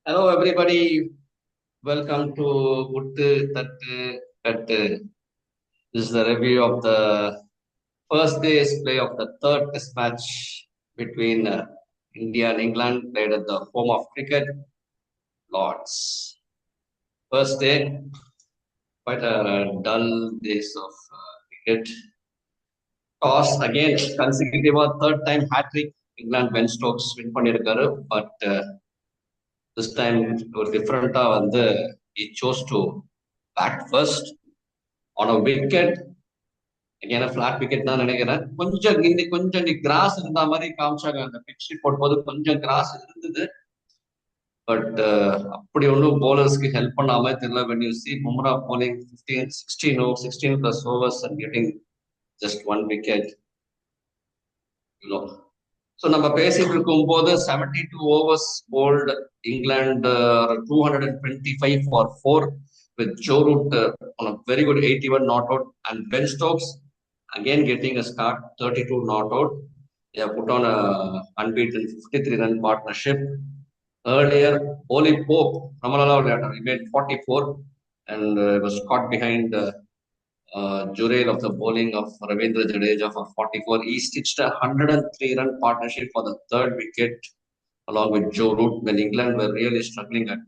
Hello, everybody. Welcome to Muttu Tattu Kattu. This is the review of the first day's play of the third test match between India and England, played at the home of cricket, Lords. First day, quite a dull days of cricket. Toss again, consecutive third time hat trick. England Ben Stokes win பண்ணிருக்காரு but this time ஒரு டிஃப்ரெண்டா he chose to bat first on a wicket. Again, a flat wicket தான் நினைக்கிறேன். கொஞ்சம் cross இருந்த மாதிரி காமிச்சாங்க. அந்த பிட்ச் போடும்போது கொஞ்சம் கிராஸ் இருந்தது. பட் அப்படி ஒன்றும் bowlersக்கு ஹெல்ப் பண்ணாம தெரியல. when you see Bumrah bowling 16 plus overs and getting just one wicket, you know. So நம்ம பேசிட்டு இருக்கும்போது 72 overs bowled England 225 for 4 with Joe Root on a very good 81 not out and Ben Stokes again getting a start 32 not out. They have put on a unbeaten 53-run partnership. Earlier, Oli Pope, Ramalala he made 44 and was caught behind Jurel of the bowling of Ravindra Jadeja for 44. He stitched a 103-run partnership for the third wicket along with Joe Root when England were really struggling at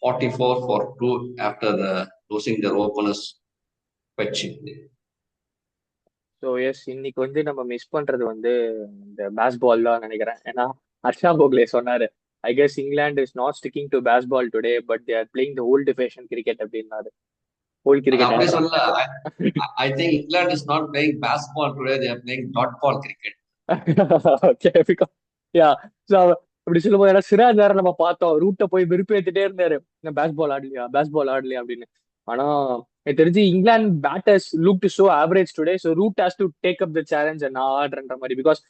44 for 2 after losing their openers quite cheaply. So yes இன்னைக்கு நம்ம miss பண்றது இந்த baseball தான் நினைக்கிறேன். ஏன்னா ஹர்ஷா போக்லே சொன்னாரு, ஐ guess England is not sticking to baseball today but they are playing the old fashion cricket அப்படின்னாரு. Volt அப்படி கிரிக்கெட் சொல்ல I think England is not playing basketball today, they are playing dot ball cricket. Yeah so அப்படி சொல்லும்போது ஏன்னா சிராஜ் வேற நம்ம பார்த்தோம், ரூட்டை போய் வெறுப்பேத்திட்டே இருந்தாரு, பேஸ்பால் ஆடலையா அப்படின்னு. ஆனா எனக்கு தெரிஞ்சு இங்கிலாந்து batters look so average today. So Root has to take up the challenge நான் ஆடுறன்ற மாதிரி. பிகாஸ்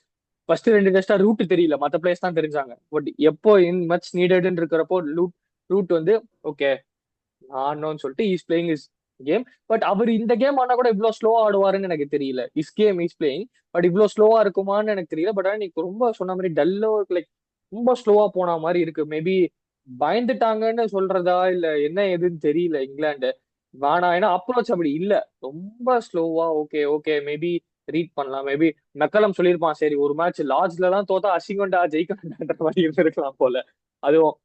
ஃபர்ஸ்ட் 2 டெஸ்டா ரூட் தெரியல, மற்ற பிளேஸ் தான் தெரிஞ்சாங்க. பட் எப்போ இன் மச் நீடட்னு இருக்கிறப்போ ரூட் ஓகே ஆடணும்னு சொல்லிட்டு is playing is game. But அவர் இந்த கேம் ஆனா கூட இவ்வளவு ஸ்லோவா ஆடுவாருன்னு எனக்கு தெரியல. Is game is playing but இவ்வளவு ஸ்லோவா இருக்குமான்னு எனக்கு தெரியல. பட் ஆனா நீங்க ரொம்ப சொன்ன மாதிரி டல்லோ லைக் ரொம்ப ஸ்லோவா போன மாதிரி இருக்கு. மேபி பயந்துட்டாங்கன்னு சொல்றதா இல்ல என்ன எதுன்னு தெரியல இங்கிலாந்து. வேணாம், ஏன்னா அப்ரோச் அப்படி இல்ல, ரொம்ப ஸ்லோவா. ஓகே ஓகே மேபி ரீட் பண்ணலாம். மேபி மெக்கலம் சொல்லியிருப்பான், சரி ஒரு மேட்ச் லார்ஜ்ல எல்லாம் தோத்தா அசிங்கண்டா ஜெயிக்கணும்ன்ற மாதிரி இருந்திருக்கலாம் போல அதுவும்.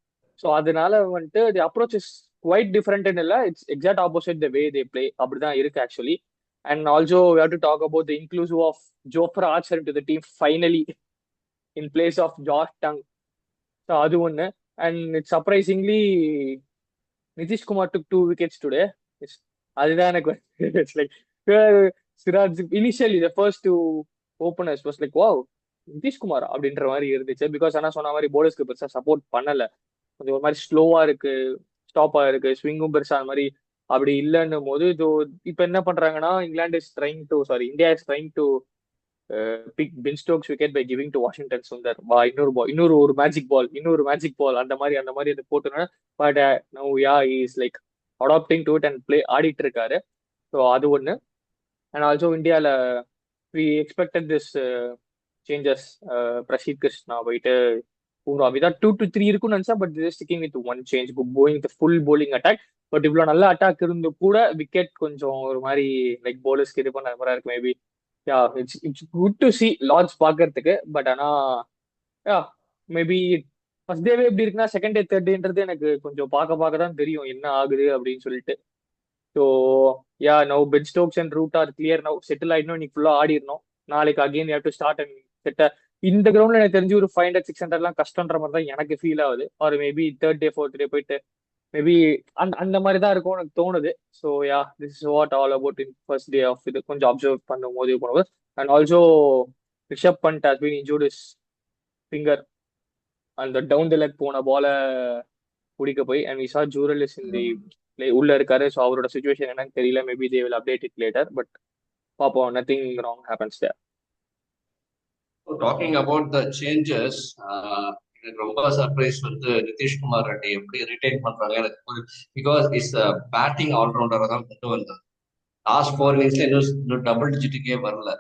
ஸோ அதனால தி அப்ரோச் இஸ் குவைட் டிஃபரெண்ட் இல்ல, it's exact opposite the way they play. அப்படிதான் இருக்கு actually. And also we have to talk about the inclusive of Jofra Archer to the team finally in place of George tongue. So அது ஒன்று. And it's surprisingly Nitish Kumar took 2 wickets today. அதுதான் எனக்கு it's like Siraj initially the first 2 openers was like wow Nitish Kumar அப்படின்ற மாதிரி இருந்துச்சு. Because ஆனா சொன்ன மாதிரி போலர்ஸ்க்கு பெருசா சப்போர்ட் பண்ணல, கொஞ்சம் ஒரு மாதிரி ஸ்லோவா இருக்கு, ஸ்டாப்பா இருக்கு, ஸ்விங்கும் பெருசா அந்த மாதிரி அப்படி இல்லைன்னும் போது இப்ப என்ன பண்றாங்கன்னா England is trying to sorry India is trying to pick Ben Stokes wicket by giving to Washington Sundar. இன்னொரு மேஜிக் பால் அந்த மாதிரி அது போட்டுனா. But no yeah is like adapting to it and play ஆடிட்டு இருக்காரு. ஸோ அது ஒன்று. அண்ட் ஆல்சோ இந்தியாவில் we expected this changes. Prasidh Krishna போயிட்டு விதா 2 to 3 இருக்கும்னு நினைச்சா, but sticking with 1 change going full bowling attack. But இவ்வளவு நல்ல அட்டாக் இருந்து கூட விக்கெட் கொஞ்சம் ஒரு மாதிரி லைக் போலர்ஸ்க்கு இது பண்ண மாதிரி இருக்கு. Maybe yeah it's good to C large பாக்குறதுக்கு. பட் ஆனா யா மேபி ஃபர்ஸ்ட் டேவே எப்படி இருக்குன்னா செகண்ட் டே தேர்ட் டேன்றது எனக்கு கொஞ்சம் பார்க்க தான் தெரியும் என்ன ஆகுது அப்படின்னு சொல்லிட்டு. So yeah now Ben Stokes and Root are clear now, settle ஆயிடணும், இன்னைக்கு ஃபுல்லா ஆடிடணும். நாளைக்கு again you have to start and set. இந்த கிரவுண்ட்ல எனக்கு தெரிஞ்சு ஒரு 500-600 எல்லாம் கஷ்டன்ற மாதிரி தான் எனக்கு ஃபீல் ஆகுது. ஒரு maybe third day fourth day போயிட்டு மேபி அந்த மாதிரி தான் இருக்கும் எனக்கு தோணுது. So yeah this is what all about in first day of இது கொஞ்சம் அப்சர்வ் பண்ணும்போது போனது. And also Rishabh Pant has been injured is finger. அந்த டவுன் தி லெக் போன பால பிடிக்க போய் and we saw Jurel is in தி உள்ள இருக்காரு. ஸோ அவரோட சுச்சுவேஷன் என்னன்னு தெரியல. Maybe they will update it later. But பாப்போம், nothing wrong happens there. Talking about the changes, எனக்கு ரொம்ப சர்ப்ரைஸ் நிதிஷ்குமார் ரெட்டி எப்படி ரிட்டைன் பண்றாங்க எனக்கு. பிகாஸ் இஸ் பேட்டிங் ஆல்ரவுண்டரை தான் கொண்டு வந்தது. லாஸ்ட் 4 இன்னிங்ஸ்ல இன்னும் டபுள் டிஜிட்டுக்கே வரல.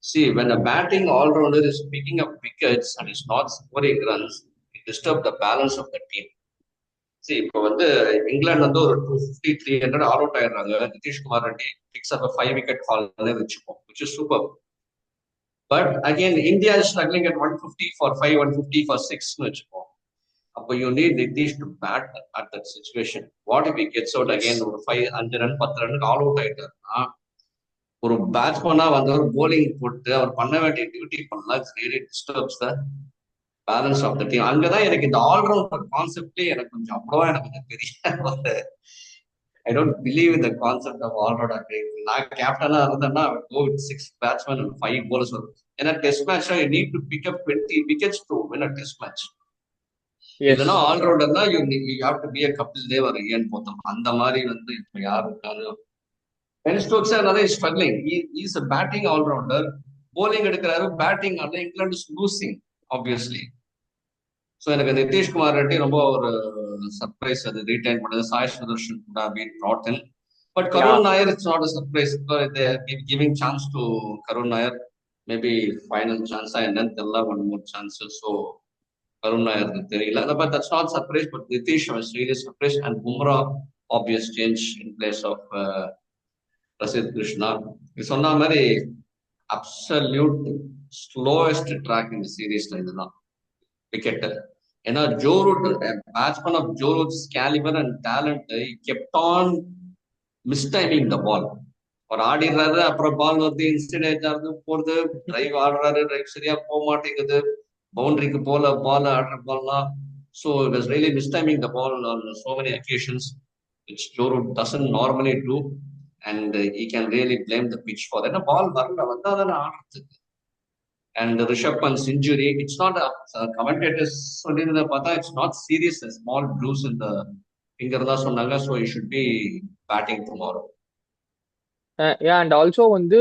See, when a batting all-rounder is picking up wickets and is not scoring runs, it disturbs the balance of the team. See, இப்போ வந்து இங்கிலாந்து வந்து ஒரு 250, 300 ஆல் அவுட் ஆயிடுறாங்க. நிதிஷ்குமார் ரெட்டி பிக்ஸ் அப் 5 விக்கெட் ஹால் வச்சுப்போம், which is super. But again, India is struggling at 150 for 5, 150 for 6 னு வச்சுப்போம். அப்போ you need Nitish to bat at that situation. What if he gets out again ஒரு 5 ரன் 10 ரன் ஆல் அவுட் ஆயிட்டாருன்னா, ஒரு பேட்ஸ்மேனா வந்து ஒரு polling போட்டு அவர் பண்ண வேண்டிய டியூட்டி பண்ணலாம். Really disturbs the balance of the team. அங்கதான் எனக்கு இந்த ஆல்ரவுண்டர் கான்செப்டே எனக்கு கொஞ்சம் அவ்வளவா எனக்கு கொஞ்சம் பெரிய I don't believe in the concept of allrounder. நான் கேப்டனா இருந்தேன்னா go with 6 batsmen and 5 bowlers வரும். ஏன்னா test match you need to pick up 20 wickets to win a test match. இல்லைன்னா ஆல்ரவுண்டர்னா you have to be a Kapil Dev or Ian Botham. அந்த மாதிரி வந்து இப்ப யாரு இருக்காங்க? Ben Stokes another is struggling. He is a batting all-rounder. Bowling எடுக்கிறாரு, batting ஆனா England is losing obviously. So எனக்கு நிதிஷ்குமார் ரெட்டி ரொம்ப ஒரு சர்ப்ரைஸ் அது ரீடைன் பண்ணது. சாய் சுதர்ஷன் கூட been brought in. But Karun Nair, it's not a surprise. They are giving chance to Karun Nair. Maybe final chance and then they'll have one more chance. So Karun Nair தெரியல. But that's not surprise. But Nitish was really surprised. And Bumrah, obvious change in place of Prasidh Krishna. இது சொன்ன மாதிரி absolute slowest track இந்த சீரீஸ்ல இதுதான் wicket. ஏன்னா Joe Root, batsman of Joe Root's calibre and talent kept on mistiming the ball. அவர் ஆடிடுறாரு, அப்புறம் பால் வந்து இன்ஸ்டன்ட் ஆகுது போறது, டிரைவ் ஆடுறாரு, டிரைவ் சரியா போக மாட்டேங்குது, பவுண்டரிக்கு போல பால் ஆடுற பால்லாம். So it was really mistiming the ball on so many occasions which Joe Root doesn't normally do, and he can really blame the pitch for that. பால் வரல வந்தா தானே ஆடுறதுக்கு. And Rishabh Pant's injury, it's not a commentators சொல்லியிருந்த பார்த்தா it's not serious, a small bruise in the finger தான் சொன்னாங்க. So he should be batting tomorrow. And also வந்து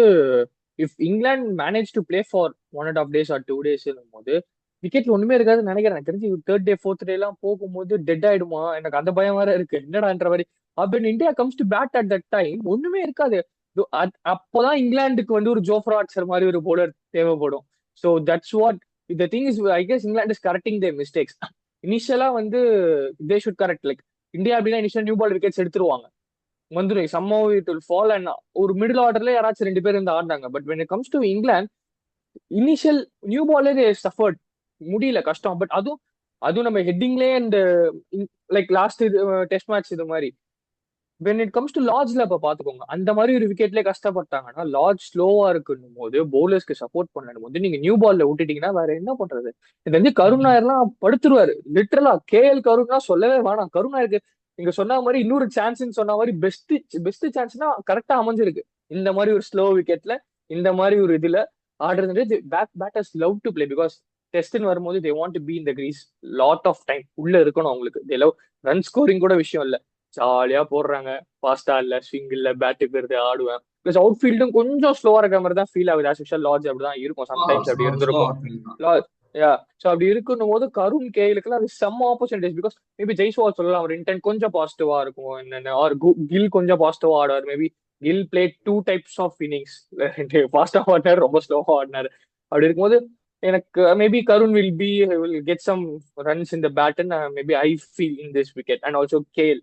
if England manage to play for 1.5 days or 2 days போது விக்கெட்ல ஒண்ணுமே இருக்காதுன்னு நினைக்கிறேன். எனக்கு தெரிஞ்சு 3rd day 4th day எல்லாம் போகும்போது டெட் ஆயிடுமா, எனக்கு அந்த பயம் வேற இருக்கு. என்னடான்ற மாதிரி அப்ப India comes to bat at that time ஒண்ணுமே இருக்காது. அப்போதான் இங்கிலாந்துக்கு வந்து ஒரு ஜோஃப்ரா ஆர்ச்சர் மாதிரி ஒரு போலர் தேவைப்படும். So that's what the thing is. I guess England is correcting their mistakes. இனிஷியலா வந்து they should correct. Like India அப்படின்னா இனிஷியல் நியூ பால் விக்கெட்ஸ் எடுத்துருவாங்க, வந்துடும் somehow it will fall. And ஒரு மிடில் ஆர்டர்ல யாராச்சும் 2 பேர் இருந்து ஆடினாங்க. But when it comes to England, initial new பாலே சஃபர்ட், முடியல, கஷ்டம். பட் அதுவும் நம்ம ஹெட்டிங்லேயே and like last test match இது மாதிரி when it comes to லார்ஜ்ல இப்ப பாத்துக்கோங்க, அந்த மாதிரி ஒரு விக்கெட்லேயே கஷ்டப்பட்டாங்கன்னா லார்ஜ் ஸ்லோவா இருக்குன்னும் போது பவுலர்ஸ்க்கு சப்போர்ட் பண்ணணும் போது நீங்க நியூ பால்ல விட்டுட்டீங்கன்னா வேற என்ன பண்றது? இது வந்து கருண் நாயர்லாம் படுத்துருவாரு லிட்டரலா. கேஎல் கருண்னா சொல்லவே வேணாம். கருண் நாயருக்கு நீங்க சொன்ன மாதிரி இன்னொரு சான்ஸ்ன்னு சொன்ன மாதிரி பெஸ்ட் சான்ஸ்னா கரெக்டா அமைஞ்சிருக்கு. இந்த மாதிரி ஒரு ஸ்லோ விக்கெட்ல இந்த மாதிரி ஒரு இதுல ஆடுறது batters love to play. Because டெஸ்ட்னு வரும்போது they want to be in the crease lot of time உள்ள இருக்கணும் அவங்களுக்கு. தே லவ் ரன் ஸ்கோரிங் கூட விஷயம் இல்ல, ஜாலியா போடுறாங்க, ஃபாஸ்டா இல்ல, ஸ்விங் இல்ல, பேட்டுக்கு வருது, ஆடுவேன். பிளஸ் அவுட் ஃபீல்டும் கொஞ்சம் ஸ்லோவா இருக்க மாதிரி தான் ஃபீல் ஆகுது. ஆஸ் லார்ஜ் அப்படிதான் இருக்கும், சம்டைம்ஸ் அப்படி இருந்திருக்கும். ஸோ அப்படி இருக்குன்னும் போது கருண் கேஎலுக்குலாம் அது செம்ம ஆப்பர்ச்சுனிட்டிஸ். பிகாஸ் மேபி ஜெய்ஸ்வால் சொல்லலாம் அவர் இன்டென்ட் கொஞ்சம் பாசிட்டிவா இருக்கும் என்னென்ன, ஆர் கில் கொஞ்சம் பாசிட்டிவா ஆடுவார். Maybe Gill play 2 types of innings, ஃபாஸ்டா ஆடினார், ரொம்ப ஸ்லோவா ஆடினார். அப்படி இருக்கும்போது எனக்கு maybe Karun will get some runs in the bat and maybe I feel in this wicket. And also KL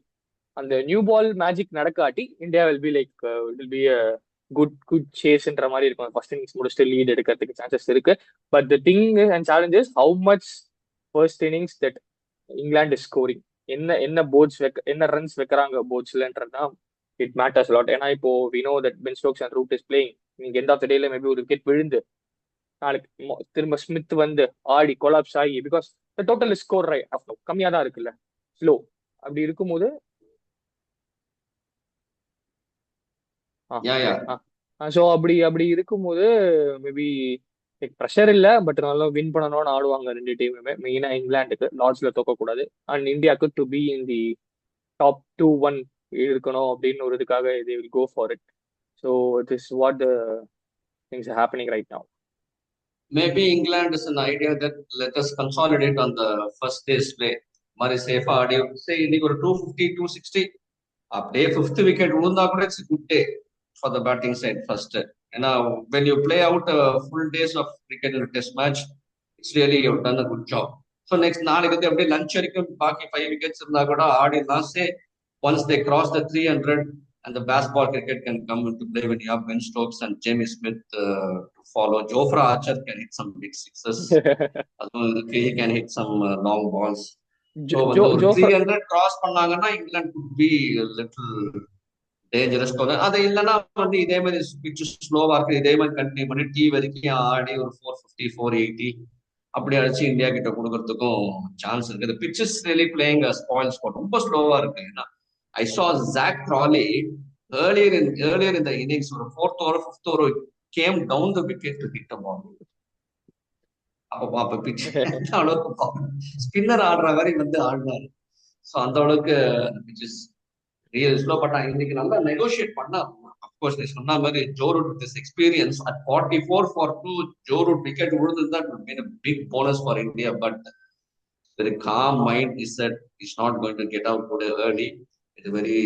அந்த நியூ பால் மேஜிக் நடக்காட்டி இந்தியா வில் பி குட் சேஸ்ன்ற மாதிரி இருக்கும். ஃபர்ஸ்ட் இன்னிங்ஸ் முடிச்சுட்டு லீட் எடுக்கிறதுக்கு சான்சஸ் இருக்கு. But the thing and challenges how much first innings that England is scoring, என்ன boards என்ன ரன்ஸ் வைக்கிறாங்க போர்ட்ஸ்லன்றதுதான் இட் மேட்டர்ஸ் லாட். ஏன்னா இப்போ we know that Ben Stokes and Root is playing. நீங்க எண்ட் ஆஃப் த டேல maybe ஒரு wicket விழுந்து நாளைக்கு திரும்ப ஸ்மித் வந்து ஆடி கொலாப்ஸ் ஆகி, பிகாஸ் டோட்டல் ஸ்கோர் கம்மியா தான் இருக்குல்ல, ஸ்லோ. அப்படி இருக்கும்போது ஸோ அப்படி இருக்கும்போது மேபி ப்ரெஷர் இல்லை, பட் நல்லா வின் பண்ணணும்னு ஆடுவாங்க 2 டீமுமே. மெயினா இங்கிலாந்துக்கு லார்ஜ்ல தோக்கக்கூடாது அண்ட் இந்தியாவுக்கு to be in the top 2-1 இருக்கணும் அப்படின்னு ஒரு இதுக்காக they will go for it. So this is what the things are happening right now. Maybe England is an idea that let us consolidate on the first day's play. மாதிரி சேஃபா ஆடி சே இன்னைக்கு ஒரு 250 260 அப்படியே 5th wicket விழுந்தா கூட it's good day for the batting side first. When you play out full days of cricket in a test match, it's really you've done a good job. So next நாளைக்கு வந்து அப்படியே lunch வரைக்கும் பாக்கி 5 wickets இருந்தா கூட ஆடிடலாம். Say once they cross the 300 and the baseball cricket can come into play when you have Ben Stokes and Jamie Smith to follow. Jofra Archer can hit some big sixes. He can hit some long balls. So when the Jofra 300 cross பண்ணாங்கன்னா England could be a little dangerous. அது இல்லைன்னா வந்து இதே மாதிரி pitch ஸ்லோவா இருக்கு, இதே மாதிரி கண்டினியூ பண்ணி டீ வரைக்கும் ஆடி ஒரு 450 480 அப்படி அடிச்சு இந்தியா கிட்ட கொடுக்கறதுக்கும் சான்ஸ் இருக்கு. Pitch is really playing spoil spot, ரொம்ப ஸ்லோவா இருக்கு. ஏன்னா I saw Zach Crawley earlier in the innings, or fourth over, fifth over, came down the wicket to hit the ball. அப்ப பிச் அந்த அளவுக்கு ஸ்பின்னர் ஆடுற மாதிரி வந்து ஆடினாரு. ஸோ அந்த அளவுக்கு pitch is real slow. But இன்னைக்கு நல்லா நெகோசியேட் பண்ணா, அப்கோர்ஸ் நீ சொன்ன மாதிரி Joe Root with this experience at 44 for 2 Joe Root wicket விழுந்தது would mean a big bonus for India. But very calm mind, he said he's not going to get out today early. It's a very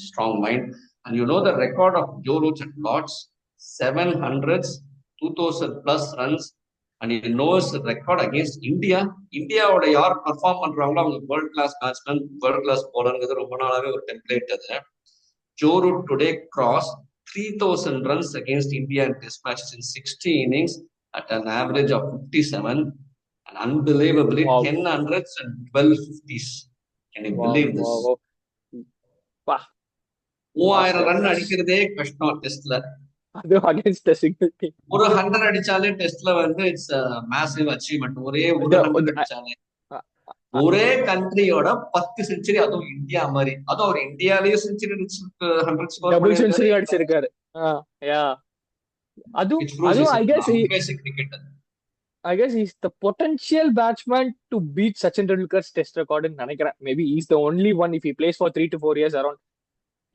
strong mind. And you know the record of Joe Root at Lords, 700s, 2000 plus runs. And he knows the record against India. India would yaar perform பண்றாங்களோ அவங்க world class batsman, world class bowler ரொம்ப நாளாவே ஒரு template அது. Joe Root today crossed 3000 runs against India in test matches in 60 innings at an average of 57. And unbelievably, Wow. 10 hundreds and 12 50s. Can you believe this? Wow. 3000 run அடிக்கிறதே கஷ்டம் டெஸ்ட்ல. அது against a single team. ஒரு 100 அடிச்சாலே டெஸ்ட்ல வந்து it's massive achievement. ஒரே ஒரு 100 அடிச்சாலே ஒரே கண்ட்ரியோட 10 century, அதுவும் இந்தியா மாதிரி. அதுவும் அவர் இந்தியாலயே செஞ்சுரி அடிச்சிருக்கு, 100 ஸ்கோர் டபுள் செஞ்சுரி அடிச்சிருக்காரு. அதுவும் I guess he's the potential batsman to beat Sachin Tendulkar's test record in நினைக்கிறேன். Maybe he's the only one if he plays for 3 to 4 years around.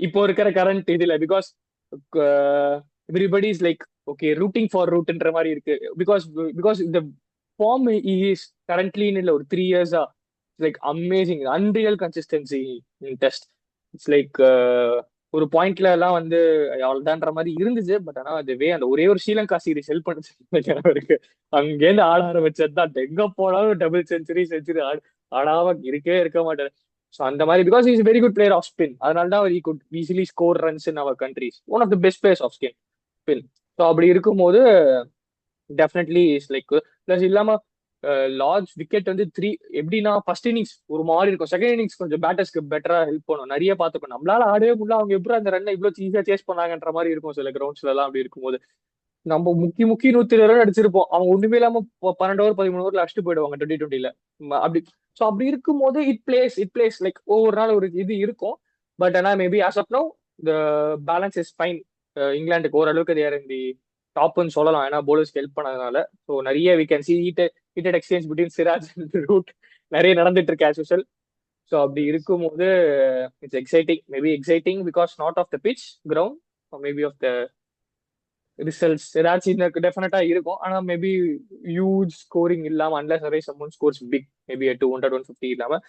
இப்போ இருக்கிற current இதுல because everybody is like okay rooting for rootன்ற மாதிரி இருக்கு. because the form he is currently in ஒரு 3 years like amazing, unreal consistency in test. It's like ஒரு பாயிண்ட்ல எல்லாம் வந்து அவ்வளவுதான்ற மாதிரி இருந்துச்சு. பட் ஆனா அதுவே அந்த ஒரே ஒரு ஸ்ரீலங்கா சீரிஸ் ஹெல்ப் பண்ணுச்சு அவருக்கு. அங்கேருந்து ஆட ஆரம்பிச்சதுதான் எங்க போனாலும் டபுள் செஞ்சுரி ஆடாம இருக்க மாட்டாரு. ஸோ அந்த மாதிரி because is very good player of spin, அதனால தான் he could easily score runs in our countries. One of the best players of spin. So அப்படி இருக்கும்போது டெஃபினெட்லி இஸ் லைக் பிளஸ் இல்லாம லார்ஜ் விக்கெட் வந்து 3 எப்படின்னா ஃபர்ஸ்ட் இன்னிங்ஸ் ஒரு மாதிரி இருக்கும், செகண்ட் இன்னிங்ஸ் கொஞ்சம் பேட்டர்ஸ்க்கு பெட்டரா ஹெல்ப் பண்ணும். நிறைய பார்த்துக்கணும், நம்மளால ஆடவே முடியல, அவங்க எப்படி அந்த ரன்னை இவ்வளவு ஈஸியா சேஸ் பண்ணாங்கன்ற மாதிரி இருக்கும் சில கிரவுண்ட்ஸ்ல எல்லாம். அப்படி இருக்கும்போது நம்ம முக்கி 120 ரன் அடிச்சிருப்போம், அவங்க ஒண்ணுமே இல்லாம 12 ஓவர் 13 ஓவர்ல அடிச்சுட்டு போயிடுவாங்க 2020ல அப்படி. ஸோ அப்படி இருக்கும்போது இட் பிளேஸ் லைக் ஒவ்வொரு நாள் ஒரு இது இருக்கும். பட் ஆனா maybe as of now the balance is fine. இங்கிலாந்துக்கு ஓரளவுக்கு தேர் இந்த டாப்னு சொல்லலாம், ஏன்னா போலர்ஸ்க்கு ஹெல்ப் பண்ணதுனால. ஸோ நிறைய we can see heated exchange between Siraj and Root நிறைய நடந்துட்டு இருக்கு ஆஸ் யூஷுவல். ஸோ அப்படி இருக்கும்போது it's exciting because not of the pitch ground, maybe of the results ஏதாச்சும் டெஃபினட்டா இருக்கும். ஆனா மேபி ஹியூஜ் ஸ்கோரிங் இல்லாம unless are some scores big maybe 200 150 இல்லாம.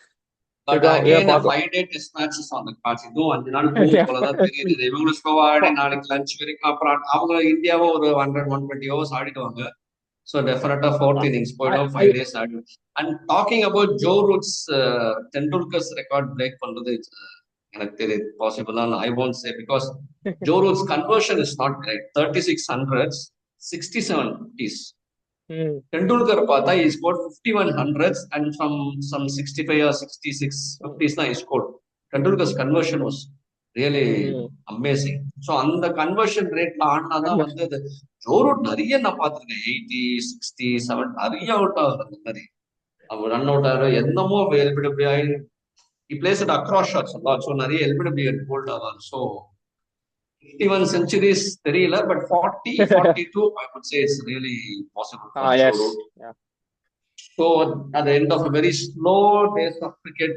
But again, a 5-day test match is on the cards. இதுவும் 5 நாள் போலதான் தெரியுது. இவங்களும் ஸ்லோவா ஆடி நாளைக்கு லஞ்ச் வரைக்கும் அப்புறம் அவங்க இந்தியாவும் ஒரு 100 120 ஹவர்ஸ் ஆடிடுவாங்க. ஸோ டெஃபினட்டா 4th innings போயிடும், 5 days ஆடும். And talking about Joe Root's Tendulkar's record break பண்றது எனக்கு தெரியுது பாசிபிள் தான். ஐ won't say because Joe Root's conversion is not great. 36 hundreds, 67 50s. Tendulkar பார்த்தா he scored 51 hundreds and from some 65 or 66 50s தான் he scored. Tendulkar's conversion was really amazing. So அந்த conversion rateல ஆனாதான் வந்து Joe root நிறைய நான் பார்த்திருக்கேன் 80 60 70 நிறைய out ஆகுது. அந்த மாதிரி அவர் ரன் அவுட் ஆகிற என்னமோ எல்பிடபிள்யூ ஆகி he plays it across shots a lot. So நிறைய எல்பிடபிள்யூ போல்ட் ஆவார். ஸோ 51 centuries தெரியல, but 40 42 I would say it's really possible for yes. Yeah. So at the end of a very slow days of cricket,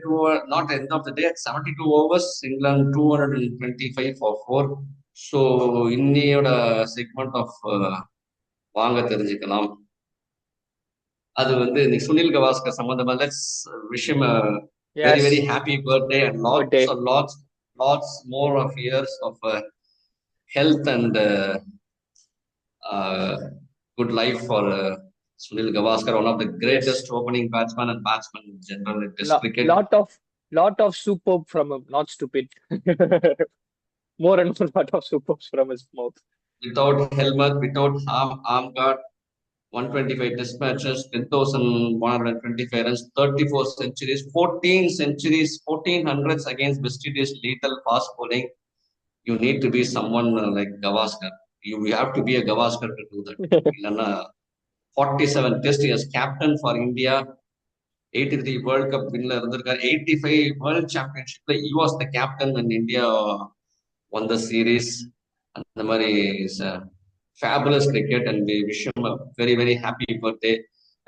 not end of the day, at 72 overs, England 225 for 4. So இன்னையோட segment of வாங்க தெரிஞ்சுக்கலாம். அது வந்து சுனில் கவாஸ்கர் சம்பந்தமா let's wish him a very very happy birthday and lots more of years of health and good life for Sunil Gavaskar, one of the Yes. greatest opening batsmen and batsmen in general in Test cricket. Lot of superb from him, not stupid. More and more lot of superbs from his mouth. Without helmet, without arm guard, 125 Test matches, 10,125 runs, 34 centuries, 14 centuries, 14 hundreds against West Indies lethal fast bowling. You need to be someone like Gavaskar. You have to be a Gavaskar to do that. இல்லைன்னா 47 Test as captain for India. 83 World Cup winner இருந்திருக்காரு. 85 World Championship he was the captain when India won the series. அந்த மாதிரி is a fabulous cricket and we wish him a very very happy birthday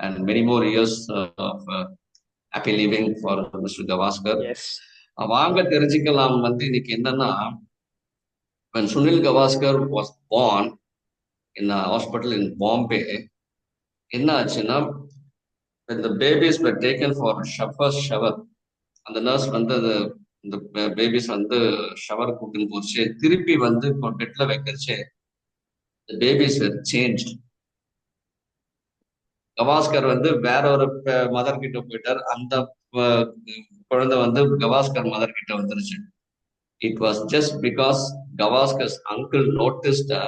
and many more years of happy living for Mr. Gavaskar. Yes. வாங்க தெரிஞ்சுக்கலாம் இன்னைக்கு என்னன்னா when Sunil Gavaskar was born in a hospital in Bombay, என்ன ஆச்சுன்னா when the babies were taken for first shower, அந்த nurse இந்த babies shower கூட்டின்னு போச்சு. திருப்பி பெட்ல வைக்கிறச்சு the babies were changed. Gavaskar வேற ஒரு மதர் கிட்ட போயிட்டார். அந்த குழந்தை கவாஸ்கர் மதர் கிட்ட வந்துருச்சு. It was just because Gavaskar's uncle noticed a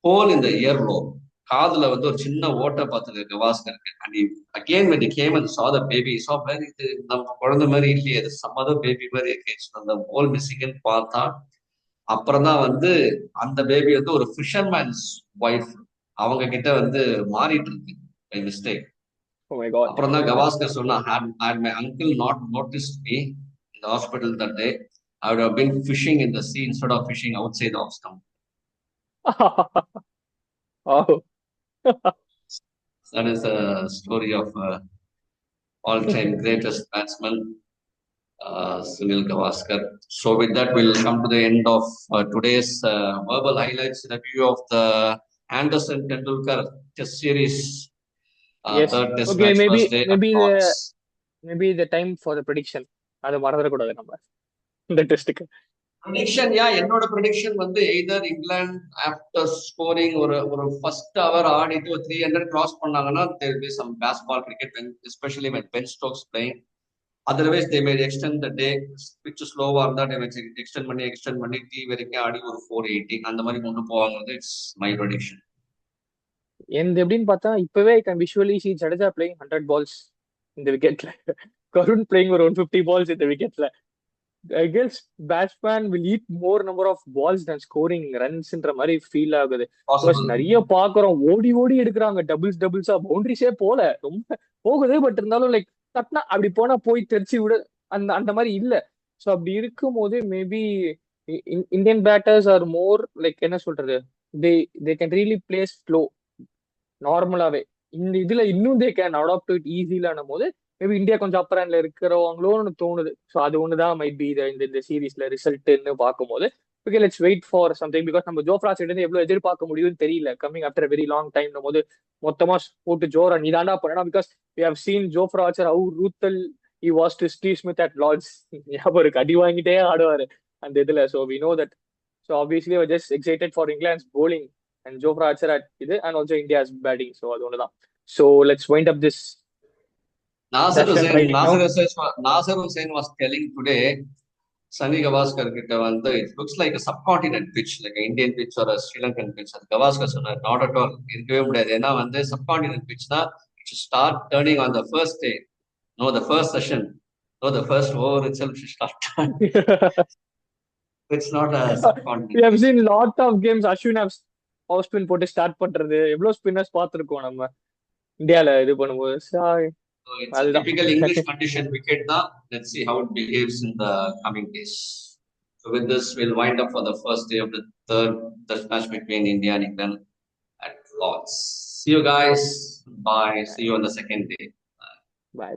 hole in the earlobe. காதுல ஒரு சின்ன ஓட்டை பார்த்தது கவாஸ்கருக்கு. And again when he came and saw the baby, he saw very நம்ம குழந்தை மாதிரி இல்லையே, அது some other baby மாதிரி இருக்கு. அந்த ஹோல் மிஸ்ஸிங்னு பார்த்தா அப்புறம் தான் அந்த பேபி ஒரு ஃபிஷர்மேன்ஸ் ஒய்ஃப் அவங்க கிட்ட மாறிட்டு இருக்கு by mistake. Oh my God. அப்புறம் தான் கவாஸ்கர் சொன்னா, had my uncle not noticed me in the hospital that day, I would have been fishing in the sea instead of fishing outside the house camp. Oh. That is a story of all-time greatest batsman, Sunil Gavaskar. So with that, we'll come to the end of today's verbal highlights review of the Anderson Tendulkar Test Series. Yes. Third Test Okay, match first day. maybe the time for the prediction. அது மறந்துடக்கூடாது நம்ம இந்த டெஸ்ட்டுக்கு. Prediction, என்னோட prediction either England after scoring ஒரு first hour ஆடிட்டு 300 cross பண்ணாங்கன்னா there will be some baseball cricket, especially when Ben Stokes playing. Otherwise they may extend the day, pitch slow-வா இருந்தா they may extend பண்ணி டி வரைக்கும் ஆடி ஒரு 480 அந்த மாதிரி கொண்டு போவாங்க. It's my prediction. எந்த எப்படின்னு பார்த்தா இப்பவே I can visually see Jadeja playing 100 balls in the wicketல, Karun playing ஒரு 150 balls in the wicketல. I guess batsman will eat more number of balls than scoring runsன்ற மாதிரி ஃபீல் ஆகுது. நிறைய பாக்குறோம், ஓடி ஓடி எடுக்கிறாங்க, டபுள்ஸா பவுண்டரிஸே போல ரொம்ப போகுது. பட் இருந்தாலும் லைக் தட்னா அப்படி போனா போய் தெரிச்சு விட அந்த மாதிரி இல்ல. ஸோ அப்படி இருக்கும் போது maybe Indian batters are more like என்ன சொல்றது, they can really play slow நார்மலாவே. இந்த இதுல இன்னும் தே கேன் அடாப்ட் இட் ஈஸிலான போது மேபி இந்தியா கொஞ்சம் அப்பர் ஹேண்ட்ல இருக்கிறவங்களோன்னு தோணுது. ஸோ அது ஒண்ணுதான் மைட் பி இந்த சீரீஸ்ல ரிசல்ட்னு பார்க்கும்போது. Okay, let's wait for something. Because நம்ம ஜோஃப்ரா சைடு இருந்து எவ்வளவு எதிர்பார்க்க முடியும்னு தெரியல. Coming after very long time போது மொத்தமா போட்டு ஜோரா நீ தாண்டா பண்ணா. பிகாஸ் we have seen Jofra Archer how ruthless he was to Steve Smith at Lords. ஞாபகம் இருக்கு, அடி வாங்கிட்டே ஆடுவாரு அந்த இதுல. So we know that. So obviously we're just excited for England's bowling and Jofra Archer at இது and also India's batting. So அது ஒண்ணுதான். So let's wind up this. Nasir Hussain was telling today, Sunil Gavaskar கிட்ட it looks like a subcontinent pitch, like an Indian pitch or a Sri Lankan pitch. அது Gavaskar சொன்னார், not at all, இருக்கவே முடியாது. ஏன்னா subcontinent pitch தான் it should start turning on the first day. No, the first session. No, the first over itself should start turning. It's not a subcontinent. We have seen lot of games Ashwin have off spin போட்டு start பண்றது. எவ்வளவு spinners பார்த்திருக்கோம் நம்ம இந்தியால இது பண்ணும்போது. So it's a typical English condition wicket now. Let's see how it behaves in the coming days. So with this, we'll wind up for the first day of the third Test match between India and England at Lords. See you guys. Bye. See you on the second day. Bye.